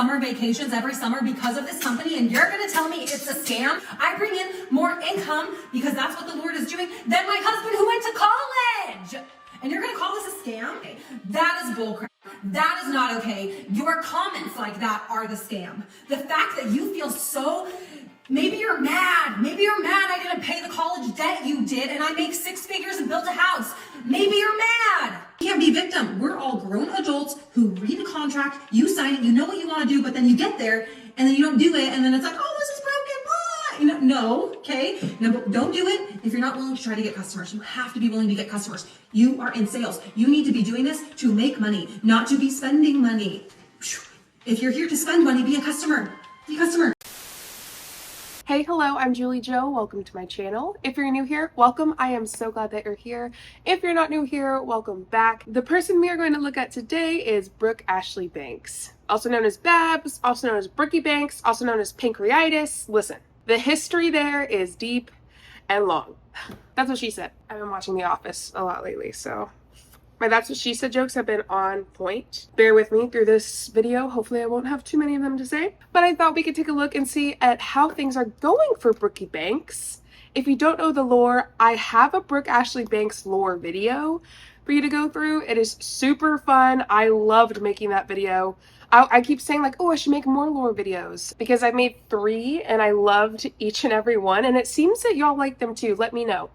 summer vacations every summer because of this company, and you're gonna tell me it's a scam? I bring in more income because that's what the Lord is doing than my husband who went to college. And you're gonna call this a scam? That is bullcrap. That is not okay. Your comments like that are the scam. The fact that you feel so, maybe you're mad I didn't pay the college debt you did and I make 6 figures and built a house. Maybe you're mad. You can't be victim. We're all grown adults who read the contract, you sign it, you know what you want to do, but then you get there and then you don't do it, and then it's like, oh, this is broken, blah. You know, no, okay? No, don't do it if you're not willing to try to get customers. You have to be willing to get customers. You are in sales. You need to be doing this to make money, not to be spending money. If you're here to spend money, be a customer. Be a customer. Hey, hello, I'm JulieJo. Welcome to my channel. If you're new here, welcome. I am so glad that you're here. If you're not new here, welcome back. The person we are going to look at today is Brooke Ashley Banks, also known as Babs, also known as Brookie Banks, also known as Pancreatitis. Listen, the history there is deep and long. That's what she said. I've been watching The Office a lot lately, so my That's What She Said jokes have been on point. Bear with me through this video. Hopefully I won't have too many of them to say. But I thought we could take a look and see at how things are going for Brookie Banks. If you don't know the lore, I have a Brooke Ashley Banks lore video for you to go through. It is super fun. I loved making that video. I keep saying like, oh, I should make more lore videos because I made 3 and I loved each and every one. And it seems that y'all like them too. Let me know.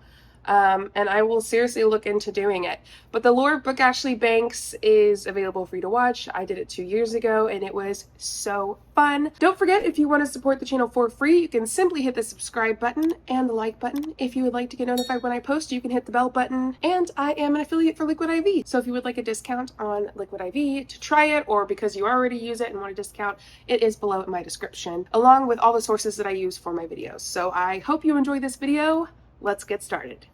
And I will seriously look into doing it. But the lore of Brooke Ashley Banks is available for you to watch. I did it 2 years ago and it was so fun. Don't forget, if you want to support the channel for free, you can simply hit the subscribe button and the like button. If you would like to get notified when I post, you can hit the bell button. And I am an affiliate for Liquid IV. So if you would like a discount on Liquid IV to try it, or because you already use it and want a discount, it is below in my description, along with all the sources that I use for my videos. So I hope you enjoy this video. Let's get started.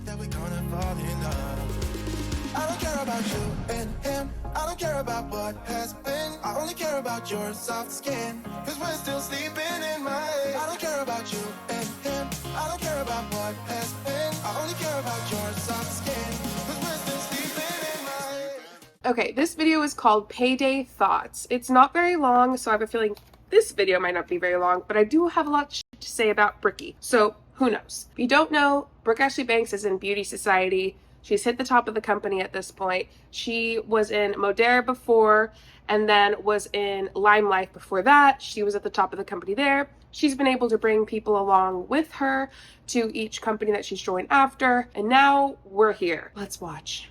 That we're gonna fall in love. I don't care about you and him. I don't care about what has been. I only care about your soft skin. Cause we're still sleeping in my head. I don't care about you and him. I don't care about what has been. I only care about your soft skin. Cause we're still sleeping in my head. Okay, this video is called Payday Thoughts. It's not very long, so I have a feeling this video might not be very long, but I do have a lot to say about Brookie. So who knows? If you don't know, Brooke Ashley Banks is in Beauty Society. She's hit the top of the company at this point. She was in Modera before, and then was in Lime Life before that. She was at the top of the company there. She's been able to bring people along with her to each company that she's joined after, and now we're here. Let's watch.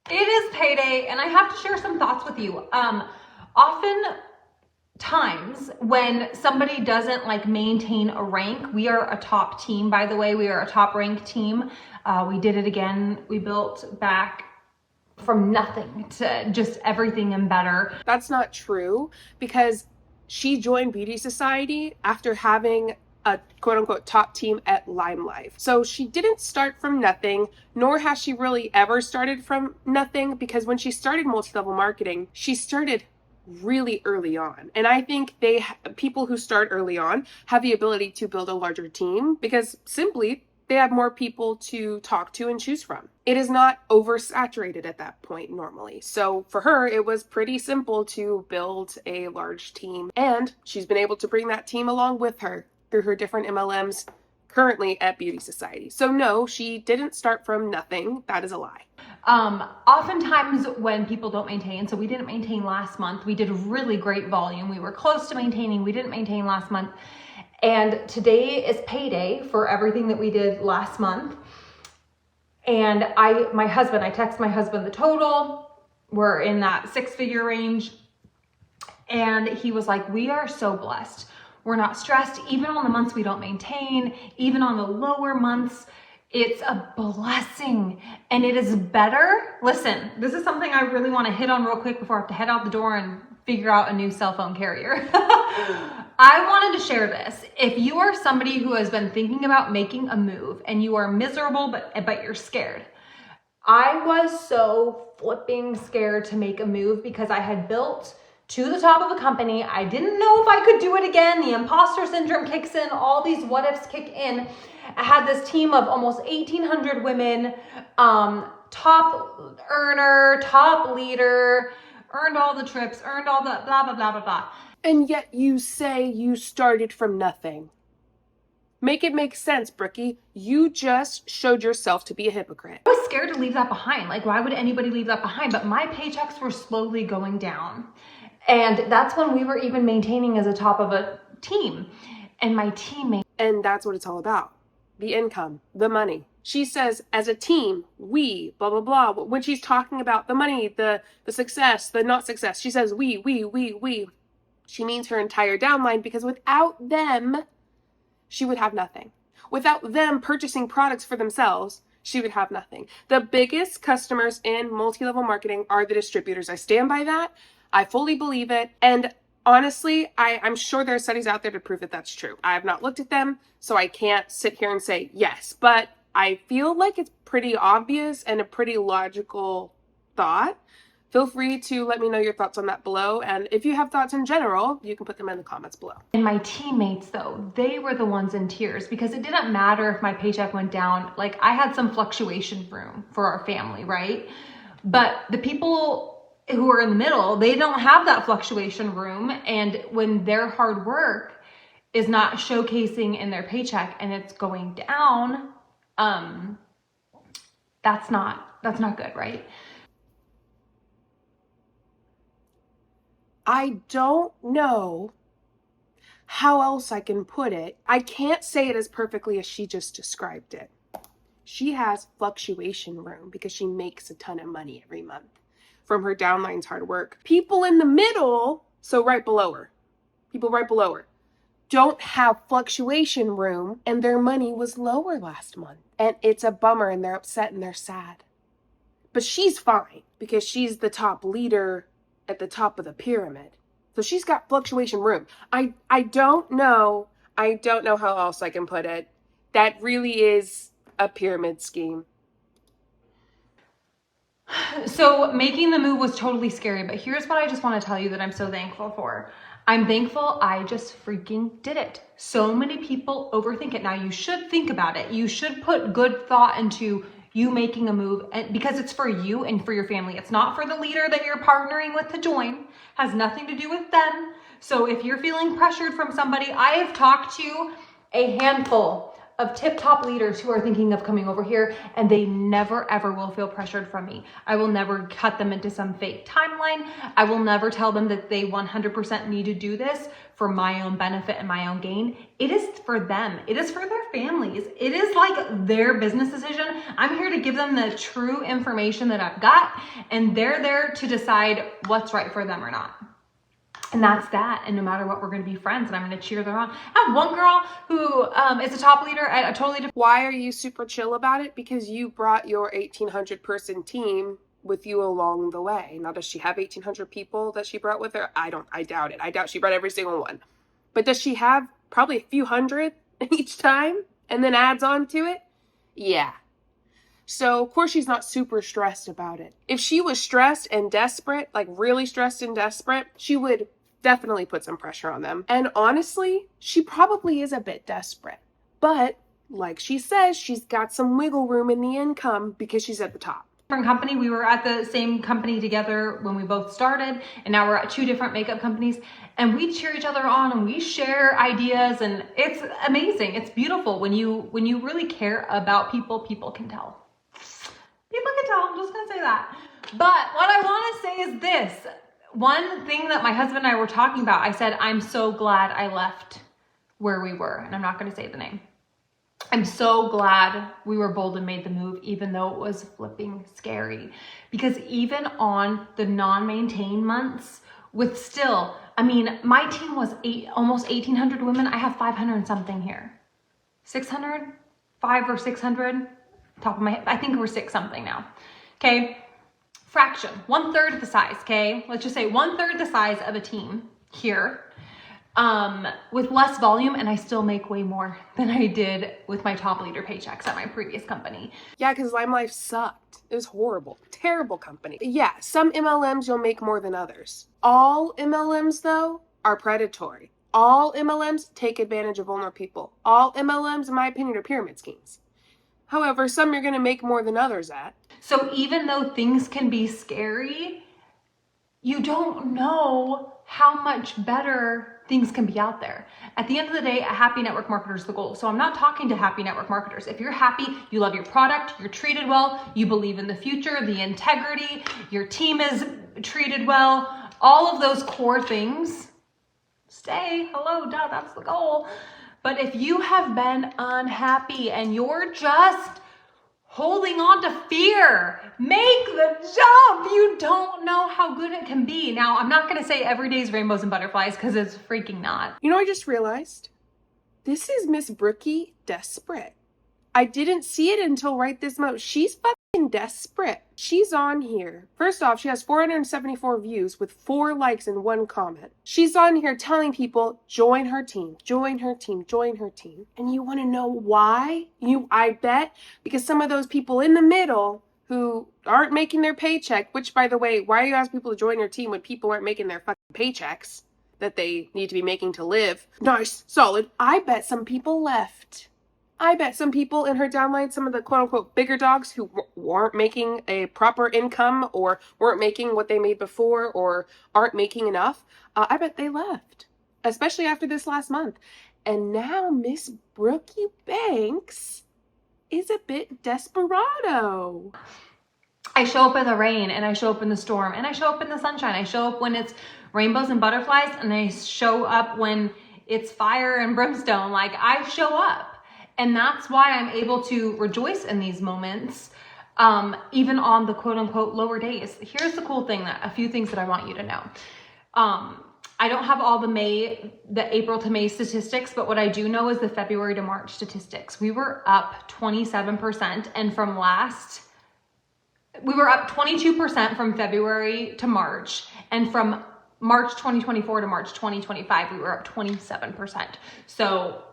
It is payday, and I have to share some thoughts with you. Times when somebody doesn't like maintain a rank. We are a top team, by the way. We are a top ranked team. We did it again. We built back from nothing to just everything and better. That's not true, because she joined Beauty Society after having a quote-unquote top team at Lime Life. So she didn't start from nothing, nor has she really ever started from nothing, because when she started multi-level marketing, she started really early on. And I think people who start early on have the ability to build a larger team because simply they have more people to talk to and choose from. It is not oversaturated at that point normally. So for her, it was pretty simple to build a large team, and she's been able to bring that team along with her through her different MLMs currently at Beauty Society. So no, she didn't start from nothing. That is a lie. Oftentimes when people don't maintain, so we didn't maintain last month. We did really great volume. We were close to maintaining. We didn't maintain last month. And today is payday for everything that we did last month. And I text my husband the total. We're in that 6-figure range. And he was like, we are so blessed. We're not stressed, even on the months we don't maintain, even on the lower months. It's a blessing, and it is better. Listen, this is something I really want to hit on real quick before I have to head out the door and figure out a new cell phone carrier. I wanted to share this. If you are somebody who has been thinking about making a move and you are miserable, but you're scared. I was so flipping scared to make a move because I had built to the top of a company. I didn't know if I could do it again. The imposter syndrome kicks in, all these what ifs kick in. I had this team of almost 1,800 women, top earner, top leader, earned all the trips, earned all the blah, blah, blah, blah, blah. And yet you say you started from nothing. Make it make sense, Brookie. You just showed yourself to be a hypocrite. I was scared to leave that behind. Like, why would anybody leave that behind? But my paychecks were slowly going down. And that's when we were even maintaining as a top of a team. And my teammate. And that's what it's all about. The income, the money. She says, as a team, we, blah, blah, blah. When she's talking about the money, the success, the not success, she says, we. She means her entire downline, because without them, she would have nothing. Without them purchasing products for themselves, she would have nothing. The biggest customers in multi-level marketing are the distributors. I stand by that. I fully believe it. And honestly, I'm sure there are studies out there to prove that that's true. I have not looked at them, so I can't sit here and say yes. But I feel like it's pretty obvious and a pretty logical thought. Feel free to let me know your thoughts on that below. And if you have thoughts in general, you can put them in the comments below. And my teammates, though, they were the ones in tears, because it didn't matter if my paycheck went down. Like, I had some fluctuation room for our family, right? But the people who are in the middle, they don't have that fluctuation room. And when their hard work is not showcasing in their paycheck and it's going down, that's not good, right? I don't know how else I can put it. I can't say it as perfectly as she just described it. She has fluctuation room because she makes a ton of money every month from her downline's hard work. People in the middle, so right below her, people right below her, don't have fluctuation room, and their money was lower last month. And it's a bummer, and they're upset and they're sad. But she's fine because she's the top leader at the top of the pyramid. So she's got fluctuation room. I don't know how else I can put it. That really is a pyramid scheme. So making the move was totally scary, but here's what I just want to tell you that I'm so thankful for. I'm thankful I just freaking did it. So many people overthink it. Now, you should think about it. You should put good thought into you making a move, and because it's for you and for your family. It's not for the leader that you're partnering with to join. Has nothing to do with them. So if you're feeling pressured from somebody, I have talked to a handful of tip-top leaders who are thinking of coming over here, and they never ever will feel pressured from me. I will never cut them into some fake timeline. I will never tell them that they 100% need to do this for my own benefit and my own gain. It is for them. It is for their families. It is like their business decision. I'm here to give them the true information that I've got, and they're there to decide what's right for them or not. And that's that. And no matter what, we're going to be friends, and I'm going to cheer them on. I have one girl who is a top leader at a totally different. Why are you super chill about it? Because you brought your 1,800 person team with you along the way. Now, does she have 1,800 people that she brought with her? I doubt it. I doubt she brought every single one. But does she have probably a few hundred each time and then adds on to it? Yeah. So, of course, she's not super stressed about it. If she was stressed and desperate, like really stressed and desperate, she would definitely put some pressure on them. And honestly, she probably is a bit desperate. But like she says, she's got some wiggle room in the income because she's at the top. Different company. We were at the same company together when we both started, and now we're at two different makeup companies, and we cheer each other on and we share ideas, and it's amazing. It's beautiful when you really care about people. People can tell. People can tell. I'm just gonna say that. But what I want to say is this. One thing that my husband and I were talking about, I said, I'm so glad I left where we were, and I'm not going to say the name. I'm so glad we were bold and made the move, even though it was flipping scary. Because even on the non-maintain months, with still, I mean, my team was almost 1,800 women. I have 500 and something here. 600? 5 or 600? Top of my head. I think we're 6 something now. Okay. Fraction, 1/3 the size, okay? Let's just say 1/3 the size of a team here, with less volume, and I still make way more than I did with my top leader paychecks at my previous company. Yeah, because Lime Life sucked. It was horrible. Terrible company. Yeah, some MLMs you'll make more than others. All MLMs, though, are predatory. All MLMs take advantage of vulnerable people. All MLMs, in my opinion, are pyramid schemes. However, some you're going to make more than others at. So even though things can be scary, you don't know how much better things can be out there. At the end of the day, a happy network marketer is the goal. So I'm not talking to happy network marketers. If you're happy, you love your product, you're treated well, you believe in the future, the integrity, your team is treated well, all of those core things, stay. Hello, duh, that's the goal. But if you have been unhappy and you're just holding on to fear, make the jump. You don't know how good it can be. Now, I'm not going to say every day is rainbows and butterflies because it's freaking not. You know, I just realized this is Miss Brookie desperate. I didn't see it until right this moment. She's fucking desperate. She's on here. First off, she has 474 views with 4 likes and 1 comment. She's on here telling people, join her team, join her team, join her team. And you want to know why? I bet because some of those people in the middle who aren't making their paycheck, which by the way, why are you asking people to join your team when people aren't making their fucking paychecks that they need to be making to live? Nice, solid. I bet some people left. I bet some people in her downline, some of the quote-unquote bigger dogs who weren't making a proper income or weren't making what they made before or aren't making enough, I bet they left, especially after this last month. And now Miss Brookie Banks is a bit desperado. I show up in the rain and I show up in the storm and I show up in the sunshine. I show up when it's rainbows and butterflies and I show up when it's fire and brimstone. Like I show up. And that's why I'm able to rejoice in these moments, even on the quote unquote lower days. Here's the cool thing, a few things that I want you to know. I don't have all the April to May statistics, but what I do know is the February to March statistics. We were up 27% and we were up 22% from February to March, and from March 2024 to March 2025, we were up 27%. So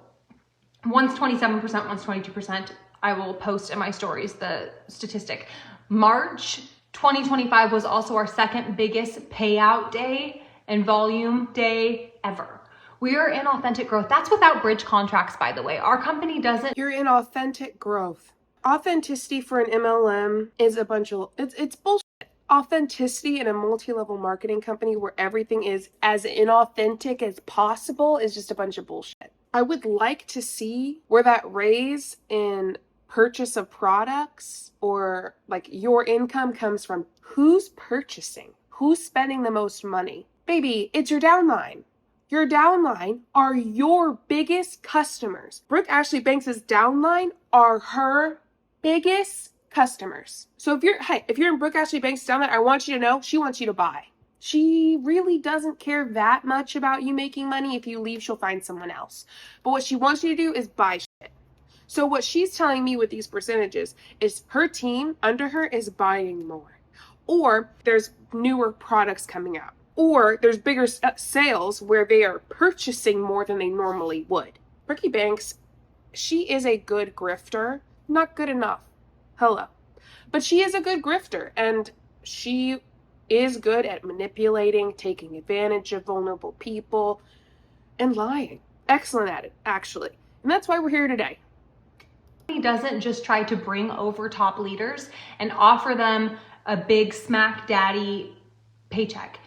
one's 27%, one's 22%. I will post in my stories the statistic. March 2025 was also our second biggest payout day and volume day ever. We are in authentic growth. That's without bridge contracts, by the way. Our company doesn't. You're in authentic growth. Authenticity for an MLM is a bunch of, it's bullshit. Authenticity in a multi-level marketing company where everything is as inauthentic as possible is just a bunch of bullshit. I would like to see where that raise in purchase of products or like your income comes from. Who's purchasing? Who's spending the most money? Baby, it's your downline. Your downline are your biggest customers. Brooke Ashley Banks' downline are her biggest customers. So if you're in Brooke Ashley Banks' downline, I want you to know she wants you to buy. She really doesn't care that much about you making money. If you leave, she'll find someone else. But what she wants you to do is buy shit. So what she's telling me with these percentages is her team under her is buying more. Or there's newer products coming out. Or there's bigger sales where they are purchasing more than they normally would. Brookie Banks, she is a good grifter. Not good enough. Hello. But she is a good grifter. And she is good at manipulating, taking advantage of vulnerable people, and lying. Excellent at it, actually. And that's why we're here today. He doesn't just try to bring over top leaders and offer them a big smack daddy paycheck.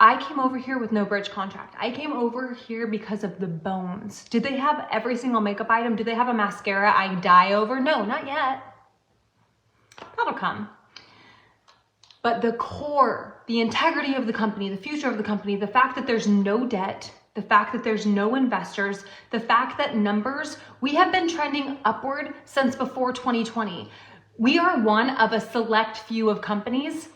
I came over here with no bridge contract. I came over here because of the bones. Did they have every single makeup item? Do they have a mascara I die over? No, not yet. That'll come. But the core, the integrity of the company, the future of the company, the fact that there's no debt, the fact that there's no investors, the fact that numbers, we have been trending upward since before 2020. We are one of a select few of companies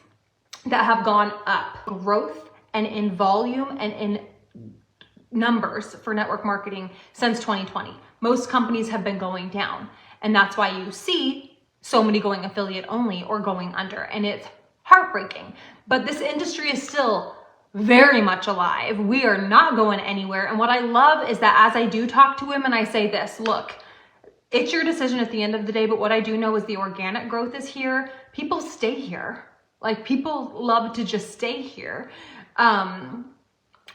that have gone up. Growth and in volume and in numbers for network marketing since 2020. Most companies have been going down. And that's why you see so many going affiliate only or going under. And it's heartbreaking, but this industry is still very much alive. We are not going anywhere. And what I love is that as I do talk to women, I say this, look, it's your decision at the end of the day, but what I do know is the organic growth is here. People stay here. Like people love to just stay here.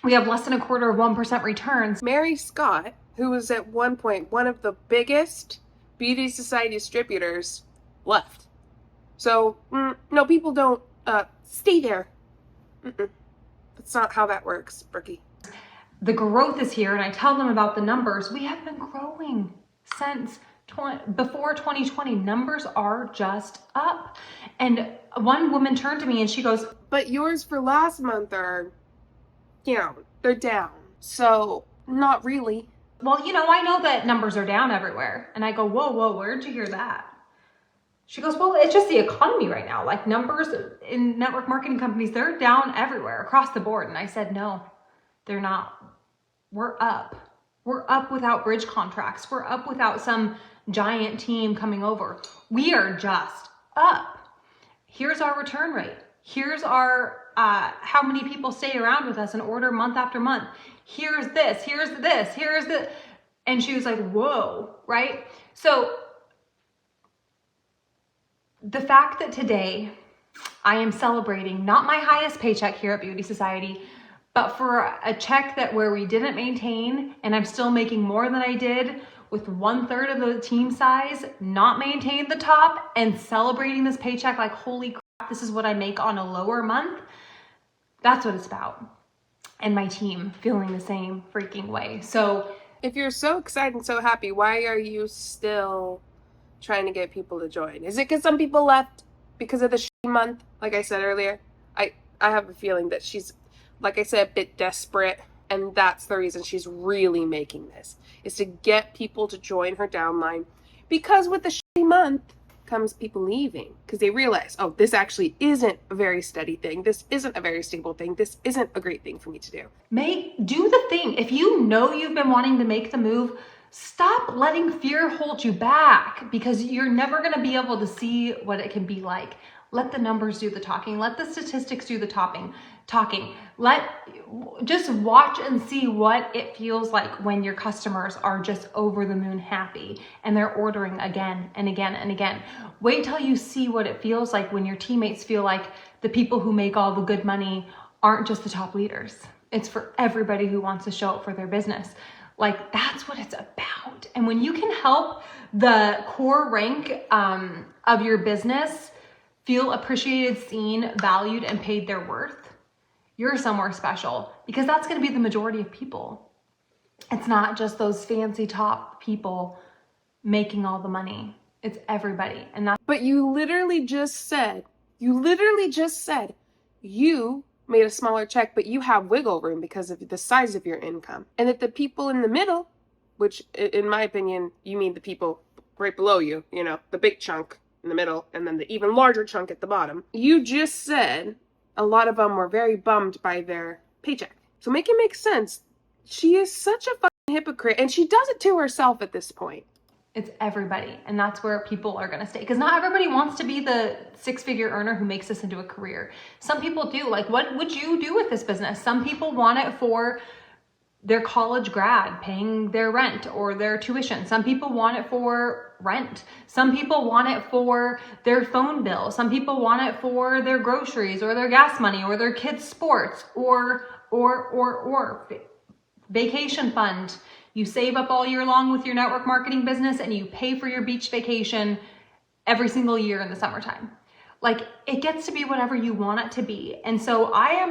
We have less than 1/4% returns. Mary Scott, who was at one point one of the biggest beauty society distributors, left. So, no, people don't stay there. That's not how that works, Brookie. The growth is here, and I tell them about the numbers. We have been growing since before 2020. Numbers are just up. And one woman turned to me and she goes, but yours for last month are down. They're down. So not really. well, I know that numbers are down everywhere. And I go, whoa, where'd you hear that? She goes, well, it's just the economy right now. Like, numbers in network marketing companies, they're down everywhere across the board. And I said, no, they're not. We're up. We're up without bridge contracts. We're up without some giant team coming over. We are just up. Here's our return rate. Here's our how many people stay around with us and order month after month. Here's this, here's this, here's the, and she was like, whoa, right? So the fact that today I am celebrating not my highest paycheck here at Beauty Society, but for a check that where we didn't maintain, and I'm still making more than I did with 1/3 of the team size, not maintain the top, and celebrating this paycheck like, holy crap, this is what I make on a lower month. That's what it's about. And my team feeling the same freaking way. So if you're so excited and so happy, why are you still trying to get people to join? Is it because some people left because of the shitty month? Like I said earlier, I have a feeling that she's, like I said, a bit desperate, and that's the reason she's really making this, is to get people to join her downline, because with the shitty month comes people leaving because they realize, oh, this actually isn't a very steady thing. This isn't a very stable thing. This isn't a great thing for me to do. do the thing. If you know you've been wanting to make the move, stop letting fear hold you back, because you're never going to be able to see what it can be like. Let the numbers do the talking. Let the statistics do the talking. Just watch and see what it feels like when your customers are just over the moon happy and they're ordering again and again and again. Wait till you see what it feels like when your teammates feel like the people who make all the good money aren't just the top leaders. It's for everybody who wants to show up for their business. Like, that's what it's about. And when you can help the core rank of your business feel appreciated, seen, valued, and paid their worth, you're somewhere special, because that's going to be the majority of people. It's not just those fancy top people making all the money. It's everybody. And that's, but you literally just said you made a smaller check, but you have wiggle room because of the size of your income. And that the people in the middle, which in my opinion, you mean the people right below you, the big chunk in the middle, and then the even larger chunk at the bottom. You just said a lot of them were very bummed by their paycheck. So make it make sense. She is such a fucking hypocrite, and she does it to herself at this point. it's everybody. And that's where people are going to stay, because not everybody wants to be the six-figure earner who makes this into a career. Some people do. Like, what would you do with this business? Some people want it for their college grad, paying their rent or their tuition. Some people want it for rent. Some people want it for their phone bill. Some people want it for their groceries or their gas money or their kids' sports or vacation fund. You save up all year long with your network marketing business and you pay for your beach vacation every single year in the summertime. Like, it gets to be whatever you want it to be. And so I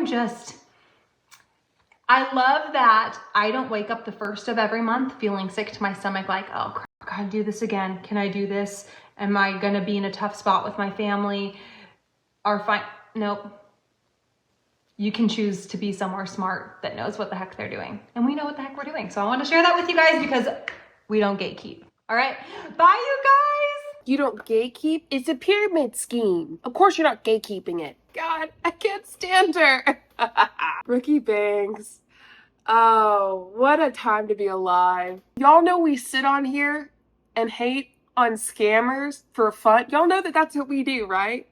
love that I don't wake up the first of every month feeling sick to my stomach, like, oh crap, I gotta do this again. Can I do this? Am I gonna be in a tough spot with my family? Nope. You can choose to be somewhere smart that knows what the heck they're doing. And we know what the heck we're doing. So I want to share that with you guys because we don't gatekeep. All right. Bye, you guys. You don't gatekeep? It's a pyramid scheme. Of course you're not gatekeeping it. God, I can't stand her. Rookie Banks. Oh, what a time to be alive. Y'all know we sit on here and hate on scammers for fun. Y'all know that that's what we do, right?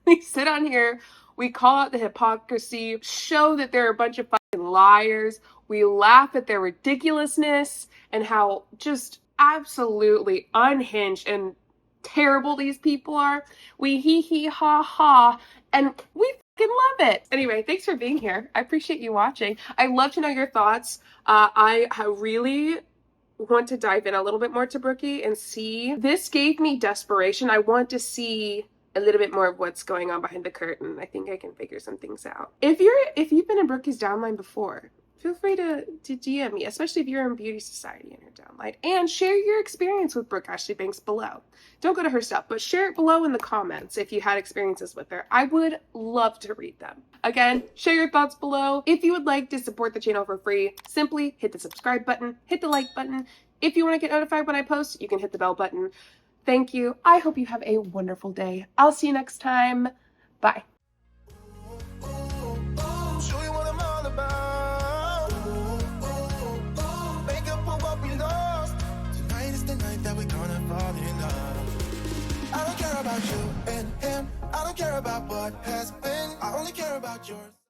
We sit on here, we call out the hypocrisy, show that they're a bunch of fucking liars. We laugh at their ridiculousness and how just absolutely unhinged and terrible these people are. We hee ha ha, and we fucking love it. Anyway, thanks for being here. I appreciate you watching. I'd love to know your thoughts. I really want to dive in a little bit more to Brookie and see. This gave me desperation. I want to see a little bit more of what's going on behind the curtain. I think I can figure some things out. If you've been in Brookie's downline before, feel free to DM me, especially if you're in Beauty Society in her downline, and share your experience with Brooke Ashley Banks below. Don't go to her stuff, but share it below in the comments if you had experiences with her. I would love to read them. Again, share your thoughts below. If you would like to support the channel for free, simply hit the subscribe button, hit the like button. If you want to get notified when I post, you can hit the bell button. Thank you. I hope you have a wonderful day. I'll see you next time. Bye. Show you what I'm all about. Make up for what we lost. Tonight is the night that we're gonna fall in love. I don't care about you and him. I don't care about what has been. I only care about yours.